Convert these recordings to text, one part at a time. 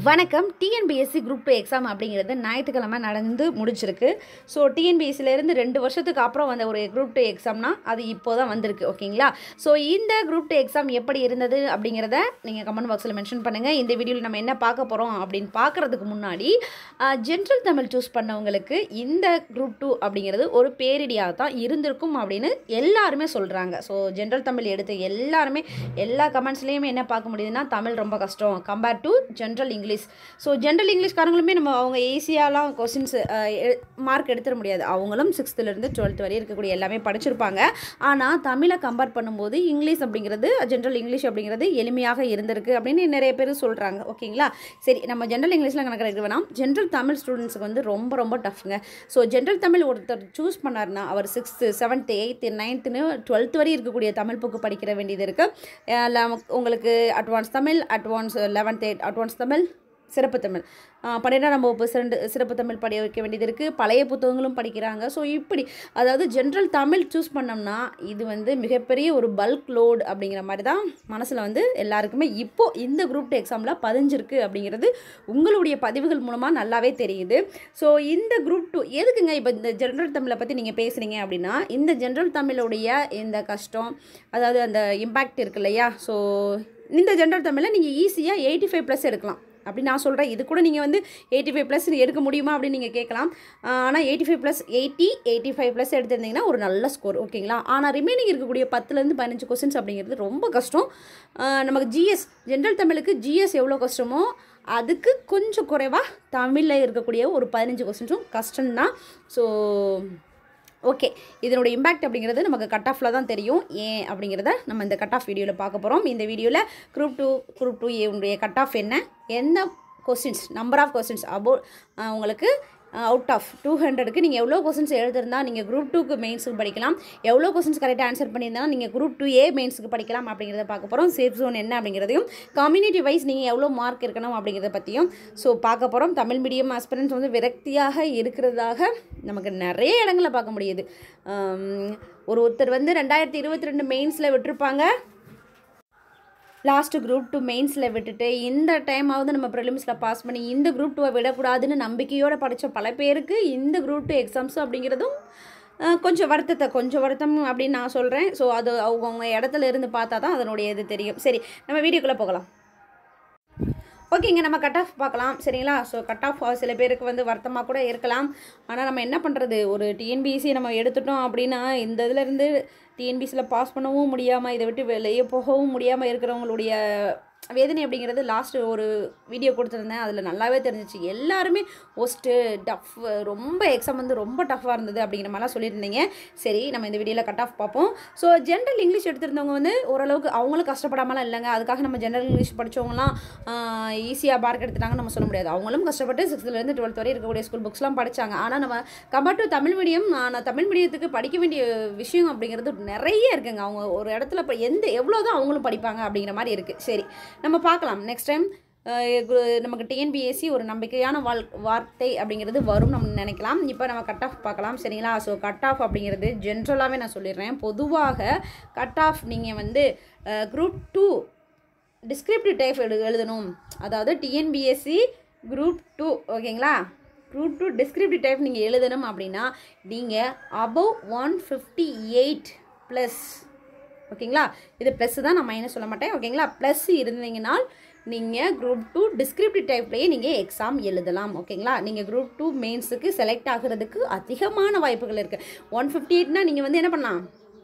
வணக்கம். TNPSC group 2 exam அப்படிங்கிறது ஞாயிற்றுக்கிழமை நடந்து முடிச்சிருக்கு. ஸோ டிஎன்பிஎஸ்சிலேருந்து 2 வருஷத்துக்கு அப்புறம் வந்த ஒரு குரூப் 2 எக்ஸாம்னா அது இப்போ தான் வந்திருக்கு. ஓகேங்களா? ஸோ இந்த குரூப் 2 எக்ஸாம் எப்படி இருந்தது அப்படிங்கிறத நீங்கள் கமெண்ட் பாக்ஸில் மென்ஷன் பண்ணுங்கள். இந்த வீடியோவில் நம்ம என்ன பார்க்க போகிறோம் அப்படின்னு பார்க்குறதுக்கு முன்னாடி ஜென்ரல் தமிழ் சூஸ் பண்ணவங்களுக்கு இந்த குரூப் 2 அப்படிங்கிறது ஒரு பேரிடியாக தான் இருந்திருக்கும் அப்படின்னு எல்லாருமே சொல்கிறாங்க. ஸோ ஜென்ரல் தமிழ் எடுத்து எல்லாருமே எல்லா கமெண்ட்ஸ்லேயுமே என்ன பார்க்க முடியுதுன்னா, தமிழ் ரொம்ப கஷ்டம் compared to general English. So general இங்கிலீஷ்காரங்களுமே அவங்க ஈஸியாலாம் கொஸ்டின்ஸ் மார்க் எடுத்துட முடியாது. அவங்களும் 6th-லேருந்து 12th வரை இருக்கக்கூடிய எல்லாமே படிச்சிருப்பாங்க. ஆனால் தமிழை கம்பேர் பண்ணும்போது இங்கிலீஷ் அப்படிங்கிறது ஜென்ரல் இங்கிலீஷ் அப்படிங்கிறது எளிமையாக இருந்திருக்கு அப்படின்னு நிறைய பேர் சொல்கிறாங்க. ஓகேங்களா? சரி, நம்ம ஜென்ரல் இங்கிலீஷில் கணக்கு வேணாம். ஜென்ரல் தமிழ் ஸ்டூடெண்ட்ஸுக்கு வந்து ரொம்ப ரொம்ப டஃப்ங்க. ஸோ ஜென்ரல் தமிழ் ஒருத்தர் சூஸ் பண்ணார்னா அவர் 6th, 7th, 8th, 9th, 12th வரை இருக்கக்கூடிய தமிழ் புக்கு படிக்கிற வேண்டியது இருக்குது. உங்களுக்கு advance Tamil, advance 11th, advance Tamil, சிறப்பு தமிழ், 12ஆம் வகுப்பு சிறப்பு தமிழ் படிக்க வைக்க வேண்டியது இருக்குது. பழைய புத்தகங்களும் படிக்கிறாங்க. ஸோ இப்படி அதாவது ஜென்ரல் தமிழ் சூஸ் பண்ணோம்னா இது வந்து மிகப்பெரிய ஒரு பல்க் லோடு அப்படிங்கிற மாதிரி தான் மனசில் வந்து எல்லாருக்குமே இப்போது இந்த குரூப் 2 எக்ஸாமில் பதிஞ்சிருக்கு அப்படிங்கிறது உங்களுடைய பதிவுகள் மூலமாக நல்லாவே தெரியுது. ஸோ இந்த குரூப் 2 எதுக்குங்க இப்போ இந்த ஜென்ரல் தமிழை பற்றி நீங்கள் பேசுகிறீங்க அப்படின்னா, இந்த ஜென்ரல் தமிழுடைய இந்த கஷ்டம் அதாவது அந்த இம்பேக்ட் இருக்கு இல்லையா? ஸோ இந்த ஜென்ரல் தமிழில் நீங்கள் ஈஸியாக 85+ எடுக்கலாம் அப்படி நான் சொல்கிறேன். இது கூட நீங்கள் வந்து 85+ எடுக்க முடியுமா அப்படின்னு நீங்கள் கேட்கலாம். ஆனால் 85+, 80, 85+ எடுத்திருந்தீங்கன்னா ஒரு நல்ல ஸ்கோர். ஓகேங்களா? ஆனால் ரிமைனிங் இருக்கக்கூடிய 10லேருந்து 15 கொஸ்டின்ஸ் அப்படிங்கிறது ரொம்ப கஷ்டம். நமக்கு ஜிஎஸ் ஜென்ரல் தமிழுக்கு ஜிஎஸ் எவ்வளோ கஷ்டமோ அதுக்கு கொஞ்சம் குறைவாக தமிழில் இருக்கக்கூடிய ஒரு 15 கொஸ்டின்ஸும் கஷ்டம்தான். ஸோ ஓகே, இதனுடைய இம்பேக்ட் அப்படிங்கிறது நமக்கு கட் ஆஃபில் தான் தெரியும். ஏன் அப்படிங்கிறத நம்ம இந்த கட் ஆஃப் வீடியோவில் பார்க்க போகிறோம். இந்த வீடியோவில் குரூப் 2 உடைய கட் ஆஃப் என்ன கொஸ்டின்ஸ், நம்பர் ஆஃப் கொஸ்டின்ஸ் உங்களுக்கு அவுட் ஆஃப் 200க்கு நீங்கள் எவ்வளோ கொஸ்டின்ஸ் எழுதிருந்தால் நீங்கள் குரூப் 2க்கு மெயின்ஸுக்கு படிக்கலாம், எவ்வளோ கொஸ்டின்ஸ் கரெக்டாக ஆன்சர் பண்ணியிருந்தாலும் நீங்கள் குரூப் 2A மெயின்ஸுக்கு படிக்கலாம் அப்படிங்கிறத பார்க்க போகிறோம். சேஃப் ஜோன் என்ன அப்படிங்கிறதையும், கம்யூனிட்டி வைஸ் நீங்கள் எவ்வளோ மார்க் இருக்கணும் அப்படிங்கிறத பற்றியும் பார்க்க போகிறோம். தமிழ் மீடியம் ஆஸ்பிரன்ஸ் வந்து விரக்தியாக இருக்கிறதாக நமக்கு நிறைய இடங்களில் பார்க்க முடியுது. ஒருத்தர் வந்து 2022 மெயின்ஸில் விட்டுருப்பாங்க, லாஸ்ட்டு குரூப் 2 மெயின்ஸில் விட்டுட்டு இந்த டைமாவது நம்ம ப்ரிலிம்ஸில் பாஸ் பண்ணி இந்த குரூப் 2 விடக்கூடாதுன்னு நம்பிக்கையோடு படித்த பல பேருக்கு இந்த குரூப் 2 எக்ஸாம்ஸும் அப்படிங்கிறதும் கொஞ்சம் வருத்தம் அப்படின்னு நான் சொல்கிறேன். ஸோ அது அவங்க இடத்துல இருந்து பார்த்தா தான் அதனுடைய இது தெரியும். சரி, நம்ம வீடியோக்குள்ளே போகலாம். ஓகேங்க, நம்ம கட் ஆஃப் பார்க்கலாம். சரிங்களா? ஸோ கட் ஆஃப் சில பேருக்கு வந்து வருத்தமாக கூட இருக்கலாம். ஆனால் நம்ம என்ன பண்ணுறது, ஒரு டிஎன்பிஎஸ்சி நம்ம எடுத்துட்டோம் அப்படின்னா இந்த இதிலேருந்து டிஎன்பிஎஸ்சியில் பாஸ் பண்ணவும் முடியாமல் இதை விட்டு வெளியே போகவும் முடியாமல் இருக்கிறவங்களுடைய வேதனை அப்படிங்கிறது லாஸ்ட்டு ஒரு வீடியோ கொடுத்துருந்தேன். அதில் நல்லாவே தெரிஞ்சிச்சு. எல்லாருமே ஒஸ்ட்டு டஃப், ரொம்ப எக்ஸாம் வந்து ரொம்ப டஃப்பாக இருந்தது அப்படிங்கிற மாதிரிலாம் சொல்லியிருந்தீங்க. சரி, நம்ம இந்த வீடியோவில் கட் ஆஃப் பார்ப்போம். ஸோ ஜென்ரல் இங்கிலீஷ் எடுத்திருந்தவங்க வந்து ஓரளவுக்கு அவங்களும் கஷ்டப்படாமலாம் இல்லைங்க. அதுக்காக நம்ம ஜென்ரல் இங்கிலீஷ் படித்தவங்களாம் ஈஸியாக மார்க் எடுத்துட்டாங்கன்னு நம்ம சொல்ல முடியாது. அவங்களும் கஷ்டப்பட்டு 6th-லேருந்து 12th வரை இருக்கக்கூடிய ஸ்கூல் புக்ஸ்லாம் படித்தாங்க. ஆனால் நம்ம கம்பேர்ட் டு தமிழ் மீடியம், நான் தமிழ் மீடியத்துக்கு படிக்க வேண்டிய விஷயம் அப்படிங்கிறது நிறைய இருக்குங்க. அவங்க ஒரு இடத்துல எவ்வளோ தான் அவங்களும் படிப்பாங்க அப்படிங்கிற மாதிரி இருக்குது. சரி, நம்ம பார்க்கலாம். நெக்ஸ்ட் டைம் நமக்கு டிஎன்பிஎஸ்சி ஒரு நம்பிக்கையான வார்த்தை அப்படிங்கிறது வரும் நம்ம நினைக்கலாம். இப்போ நம்ம கட் ஆஃப் பார்க்கலாம். சரிங்களா? ஸோ கட் ஆஃப் அப்படிங்கிறது ஜென்ரலாகவே நான் சொல்லிடுறேன். பொதுவாக கட் ஆஃப் நீங்கள் வந்து குரூப் 2 டிஸ்கிரிப்டிவ் டைப் எழுதணும். அதாவது டிஎன்பிஎஸ்சி குரூப் 2 ஓகேங்களா, குரூப் 2 டிஸ்கிரிப்டிவ் டைப் நீங்கள் எழுதணும் அப்படின்னா நீங்கள் above 158+, ஓகேங்களா, இது ப்ளஸ் தான், நான் மைனஸ் சொல்ல மாட்டேன். ஓகேங்களா? ப்ளஸ் இருந்தீங்கன்னா நீங்கள் குரூப் 2 டிஸ்கிரிப்டிவ் டைப்லேயே நீங்கள் எக்ஸாம் எழுதலாம். ஓகேங்களா? நீங்கள் குரூப் 2 மெயின்ஸுக்கு செலக்ட் ஆகிறதுக்கு அதிகமான வாய்ப்புகள் இருக்குது. 158னா நீங்கள் வந்து என்ன பண்ணலாம்,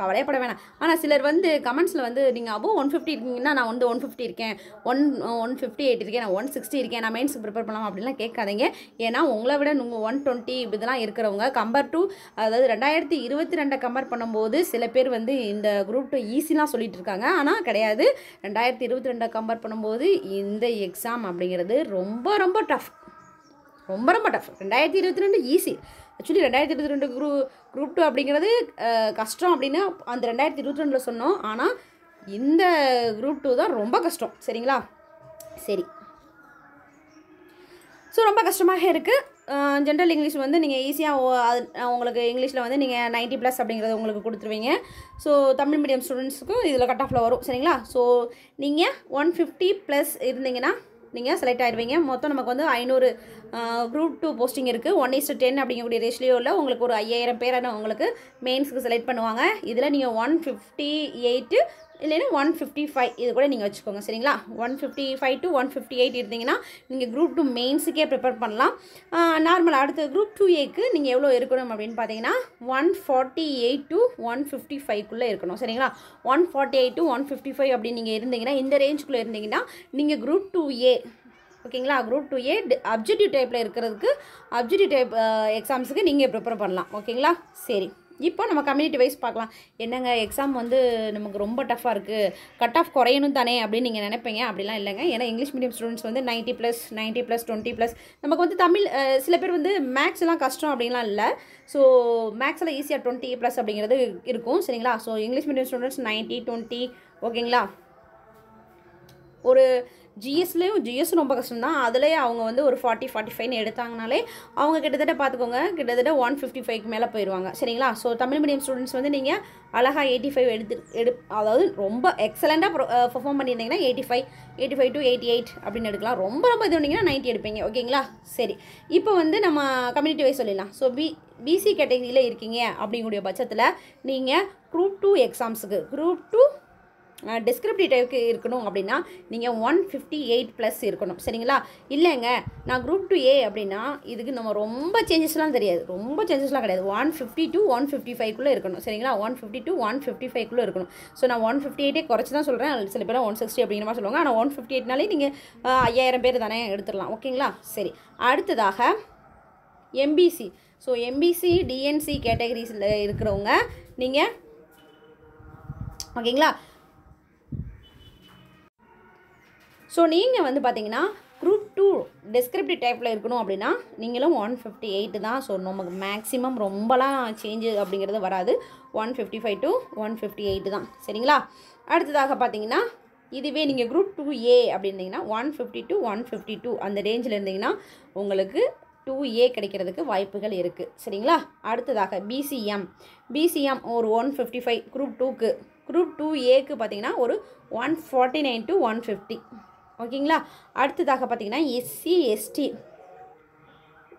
கவலையப்பட வேணாம். ஆனால் சிலர் வந்து கமெண்ட்ஸில் வந்து நீங்கள் above 150 இருக்கீங்கன்னா நான் வந்து 150 இருக்கேன், 158 இருக்கேன், நான் 160 இருக்கேன், நான் மெயின்ஸுக்கு ப்ரிப்பேர் பண்ணலாம் அப்படின்லாம் கேட்காதீங்க. ஏன்னா உங்களை விட நீங்கள் 120 இதெல்லாம் இருக்கிறவங்க கம்பேர் டு அதாவது 2022 கம்பேர் பண்ணும்போது சில பேர் வந்து இந்த குரூப் 2 ஈஸிலாம் சொல்லிட்டு இருக்காங்க. ஆனால் கிடையாது. 2022 கம்பேர் பண்ணும்போது இந்த எக்ஸாம் அப்படிங்கிறது ரொம்ப ரொம்ப டஃப். 2022 ஈஸி. ஆக்சுவலி 2022 குரூப் 2 அப்படிங்கிறது கஷ்டம் அப்படின்னு அந்த 2022 சொன்னோம். ஆனால் இந்த குரூப் 2 தான் ரொம்ப கஷ்டம். சரிங்களா? சரி, ஸோ ரொம்ப கஷ்டமாக இருக்குது. ஜென்ரல் இங்கிலீஷ் வந்து நீங்கள் ஈஸியாக உங்களுக்கு இங்கிலீஷில் வந்து நீங்கள் 90+ அப்படிங்கிறது உங்களுக்கு கொடுத்துருவீங்க. ஸோ தமிழ் மீடியம் ஸ்டூடெண்ட்ஸுக்கும் இதில் கட் ஆஃபில் வரும். சரிங்களா? ஸோ நீங்கள் 150+ இருந்தீங்கன்னா நீங்கள் செலக்ட் ஆகிடுவீங்க. மொத்தம் நமக்கு வந்து 500 குரூப் 2 போஸ்டிங் இருக்குது. 1:10 அப்படிங்கக்கூடிய ரேஷியோவில் உங்களுக்கு ஒரு 5000 பேரான உங்களுக்கு மெயின்ஸுக்கு செலக்ட் பண்ணுவாங்க. இதில் நீங்கள் 158 இல்லைன்னா 155 இது கூட நீங்கள் வச்சுக்கோங்க சரிங்களா. 155 to 158 இருந்தீங்கன்னா நீங்கள் குரூப் 2 மெயின்ஸுக்கே ப்ரிப்பேர் பண்ணலாம். நார்மலாக அடுத்து குரூப் 2ஏக்கு நீங்கள் எவ்வளோ இருக்கணும் அப்படின்னு பார்த்தீங்கன்னா 148 to 155க்குள்ளே இருக்கணும் சரிங்களா. 148 to 155 அப்படின்னு நீங்கள் இருந்தீங்கன்னா, இந்த ரேஞ்சுக்குள்ளே இருந்தீங்கன்னா நீங்கள் குரூப் 2A ஓகேங்களா. குரூப் 2A அப்ஜெக்டிவ் டைப்பில் இருக்கிறதுக்கு அப்ஜெக்டிவ் டைப் எக்ஸாம்ஸுக்கு நீங்கள் ப்ரிப்பேர் பண்ணலாம் ஓகேங்களா. சரி, இப்போ நம்ம கம்யூனிட்டி வைஸ் பார்க்கலாம். என்னங்க எக்ஸாம் வந்து நமக்கு ரொம்ப டஃப்பாக இருக்குது, கட் ஆஃப் குறையணும் தானே அப்படின்னு நீங்கள் நினைப்பீங்க. அப்படிலாம் இல்லைங்க. ஏன்னா இங்கிலீஷ் மீடியம் ஸ்டூடெண்ட்ஸ் வந்து 90+, 20+, நமக்கு வந்து தமிழ் சில பேர் வந்து மேக்ஸ்லாம் கஷ்டம் அப்படின்லாம் இல்லை. ஸோ மேக்ஸில் ஈஸியாக 20+ அப்படிங்கிறது இருக்கும் சரிங்களா. ஸோ இங்கிலீஷ் மீடியம் ஸ்டூடெண்ட்ஸ் 90, 20 ஓகேங்களா. ஒரு ஜிஎஸ் ரொம்ப கஷ்டம் தான். அதுலேயே அவங்க வந்து ஒரு 40-45 எடுத்தாங்கனாலே அவங்க கிட்டத்தட்ட பார்த்துக்கோங்க, கிட்டத்தட்ட 155க்கு மேலே போயிடுவாங்க சரிங்களா. ஸோ தமிழ் மீடியம் ஸ்டூடெண்ட்ஸ் வந்து நீங்கள் அழகாக 85 அதாவது ரொம்ப எக்ஸலண்ட்டாக பர்ஃபார்ம் பண்ணியிருந்தீங்கன்னா 85 to 88 அப்படின்னு எடுக்கலாம். ரொம்ப இது பண்ணிங்கன்னா 90 எடுப்பீங்க ஓகேங்களா. சரி, இப்போ வந்து நம்ம கம்யூனிட்டி வைஸ் சொல்லிடலாம். ஸோ பிசி கேட்டகரியில் இருக்கீங்க அப்படிங்கக்கூடிய பட்சத்தில் நீங்கள் குரூப் 2 எக்ஸாம்ஸுக்கு குரூப் 2 டிஸ்கிரிப்டிவ் டைப்புக்கு இருக்கணும் அப்படின்னா நீங்கள் 158+ இருக்கணும் சரிங்களா. இல்லைங்க நான் குரூப் 2A அப்படின்னா இதுக்கு நம்ம ரொம்ப சேஞ்சஸ்லாம் தெரியாது, ரொம்ப சேஞ்சஸ்லாம் கிடையாது. 150 to 155க்குள்ளே இருக்கணும் சரிங்களா. 150 to 155க்குள்ளே இருக்கணும். ஸோ நான் 158 குறைச்சி தான் சொல்கிறேன். சில பேர் 160 அப்படிங்கிற மாதிரி சொல்லுவாங்க. ஆனால் 158நாலே நீங்கள் 5000 பேர் தானே எடுத்துடலாம் ஓகேங்களா. சரி, அடுத்ததாக எம்பிசி. ஸோ எம்பிசி டிஎன்சி கேட்டகரிஸில் இருக்கிறவங்க நீங்கள் ஓகேங்களா. ஸோ நீங்கள் வந்து பார்த்தீங்கன்னா குரூப் 2 டிஸ்கிரிப்டிவ் டைப்பில் இருக்கணும் அப்படின்னா நீங்களும் 158 தான். ஸோ நமக்கு மேக்ஸிமம் ரொம்பலாம் சேஞ்சு அப்படிங்கிறது வராது. 155 to 158 தான் சரிங்களா. அடுத்ததாக பார்த்தீங்கன்னா இதுவே நீங்கள் குரூப் 2A அப்படின்னீங்கன்னா 150 to 152 அந்த ரேஞ்சில் இருந்தீங்கன்னா உங்களுக்கு 2A கிடைக்கிறதுக்கு வாய்ப்புகள் இருக்குது சரிங்களா. அடுத்ததாக பிசிஎம் ஒரு 155 குரூப் 2க்கு. குரூப் 2Aக்கு பார்த்தீங்கன்னா ஒரு 149 to 150 ஓகேங்களா. அடுத்ததாக பார்த்தீங்கன்னா SC/ST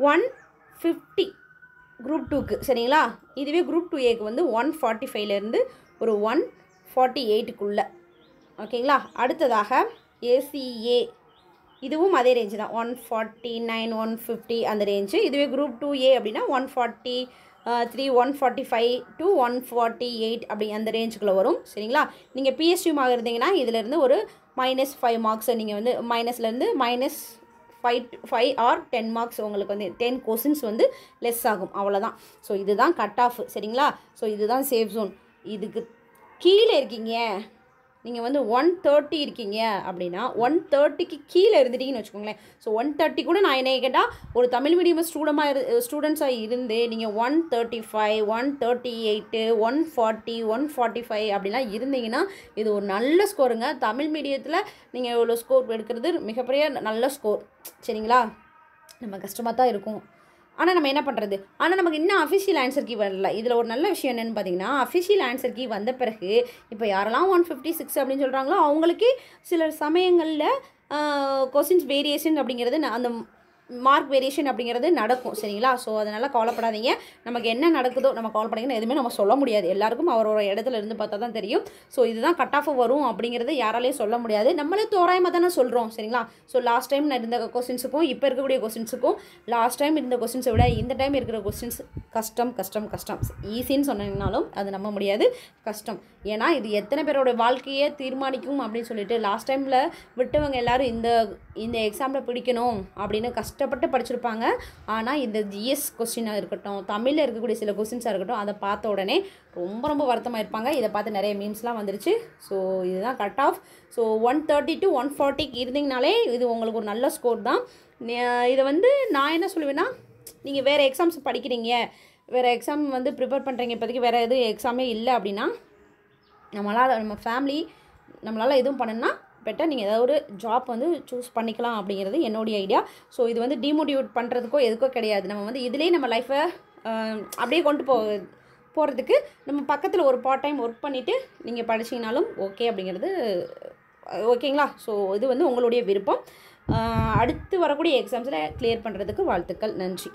150 குரூப் 2க்கு சரிங்களா. இதுவே குரூப் 2Aக்கு வந்து 145லேருந்து ஒரு 148க்குள்ளே ஓகேங்களா. அடுத்ததாக ACA இதுவும் அதே ரேஞ்சு தான், 149, 150 அந்த ரேஞ்சு. இதுவே குரூப் 2A அப்படின்னா 143, 145 to 148 அப்படி அந்த ரேஞ்சுக்குள்ளே வரும் சரிங்களா. நீங்கள் பிஎஸ்டி மார்க் இருந்தீங்கன்னா இதிலேருந்து ஒரு -5 மார்க்ஸ் நீங்கள் வந்து மைனஸ்லேருந்து -5 or 10 மார்க்ஸ் உங்களுக்கு வந்து 10 கொஸ்டின்ஸ் வந்து லெஸ் ஆகும், அவ்வளோதான். ஸோ இதுதான் கட் ஆஃப் சரிங்களா. ஸோ இதுதான் சேஃப் ஜோன். இதுக்கு கீழே இருக்கீங்க நீங்கள் வந்து 130 இருக்கீங்க அப்படின்னா 130க்கு கீழே இருந்துட்டீங்கன்னு வச்சுக்கோங்களேன். ஸோ 130 கூட நான் என்ன கேட்டால் ஒரு தமிழ் மீடியம் ஸ்டூடெண்ட்ஸாக இருந்து நீங்கள் 135, 138, 140, 145 அப்படிலாம் இருந்தீங்கன்னா இது ஒரு நல்ல ஸ்கோருங்க. தமிழ் மீடியத்தில் நீங்கள் இவ்வளோ ஸ்கோர் எடுக்கிறது மிகப்பெரிய நல்ல ஸ்கோர் சரிங்களா. நம்ம கஷ்டமாக தான் இருக்கும், ஆனால் நம்ம என்ன பண்ணுறது. ஆனால் நமக்கு இன்னும் அஃபிஷியல் ஆன்சர் கீ வரல. இதில் ஒரு நல்ல விஷயம் என்னென்னு பார்த்தீங்கன்னா அஃபிஷியல் ஆன்சர் கீ வந்த பிறகு இப்போ யாரெல்லாம் 156 அப்படின்னு சொல்கிறாங்களோ அவங்களுக்கே சில சமயங்களில் கொஸ்டின்ஸ் வேரியேஷன் அப்படிங்கிறது அந்த மார்க் வேரியேஷன் அப்படிங்கிறது நடக்கும் சரிங்களா. ஸோ அதனால் கவலைப்படாதீங்க. நமக்கு என்ன நடக்குதோ நம்ம கவலைப்படாதீங்கன்னு எதுவுமே நம்ம சொல்ல முடியாது. எல்லாருக்கும் அவரோட இடத்துல இருந்து பார்த்தா தான் தெரியும். ஸோ இதுதான் கட் ஆஃப் வரும் அப்படிங்கிறது யாராலையும் சொல்ல முடியாது. நம்மளே தோராயமாக தானே சொல்கிறோம் சரிங்களா. ஸோ லாஸ்ட் டைம் இருந்த கொஸ்டின்ஸுக்கும் இப்போ இருக்கக்கூடிய கொஸ்டின்ஸுக்கும் லாஸ்ட் டைம் இருந்த கொஸ்டின்ஸை விட இந்த டைம் இருக்கிற கொஸ்டின்ஸ் கஷ்டம். ஈஸின்னு சொன்னீங்கனாலும் அது நம்ப முடியாது, கஷ்டம். ஏன்னா இது எத்தனை பேரோட வாழ்க்கையை தீர்மானிக்கும் அப்படின்னு சொல்லிட்டு லாஸ்ட் டைமில் விட்டவங்க எல்லோரும் இந்த எக்ஸாமில் பிடிக்கணும் அப்படின்னு கஷ்டப்பட்டு படிச்சிருப்பாங்க. ஆனால் இந்த ஜிஎஸ் கொஸ்டினாக இருக்கட்டும், தமிழில் இருக்கக்கூடிய சில கொஸ்டின்ஸாக இருக்கட்டும், அதை பார்த்த உடனே ரொம்ப வருத்தமாக இருப்பாங்க. இதை பார்த்து நிறைய மீம்ஸ்லாம் வந்துருச்சு. ஸோ இதுதான் கட் ஆஃப். ஸோ 130 to 140 இருந்தீங்கனாலே இது உங்களுக்கு ஒரு நல்ல ஸ்கோர் தான். இதை வந்து நான் என்ன சொல்லுவேன்னா, நீங்கள் வேறு எக்ஸாம்ஸ் படிக்கிறீங்க, வேறு எக்ஸாம் வந்து ப்ரிப்பேர் பண்ணுறீங்க, இப்போதைக்கு வேறு எதுவும் எக்ஸாமே இல்லை அப்படின்னா நம்ம ஃபேமிலி நம்மளால் எதுவும் பண்ணணும்னா பெட்டர் நீங்கள் ஏதாவது ஒரு ஜாப் வந்து சூஸ் பண்ணிக்கலாம் அப்படிங்கிறது என்னுடைய ஐடியா. ஸோ இது வந்து டிமோட்டிவேட் பண்ணுறதுக்கோ எதுக்கோ கிடையாது. நம்ம வந்து இதிலே நம்ம லைஃப்பை அப்படியே கொண்டு போகிறதுக்கு நம்ம பக்கத்தில் ஒரு பார்ட் டைம் ஒர்க் பண்ணிவிட்டு நீங்கள் படிச்சிங்கனாலும் ஓகே அப்படிங்கிறது ஓகேங்களா. ஸோ இது வந்து உங்களுடைய விருப்பம். அடுத்து வரக்கூடிய எக்ஸாம்ஸில் கிளியர் பண்ணுறதுக்கு வாழ்த்துக்கள். நன்றி.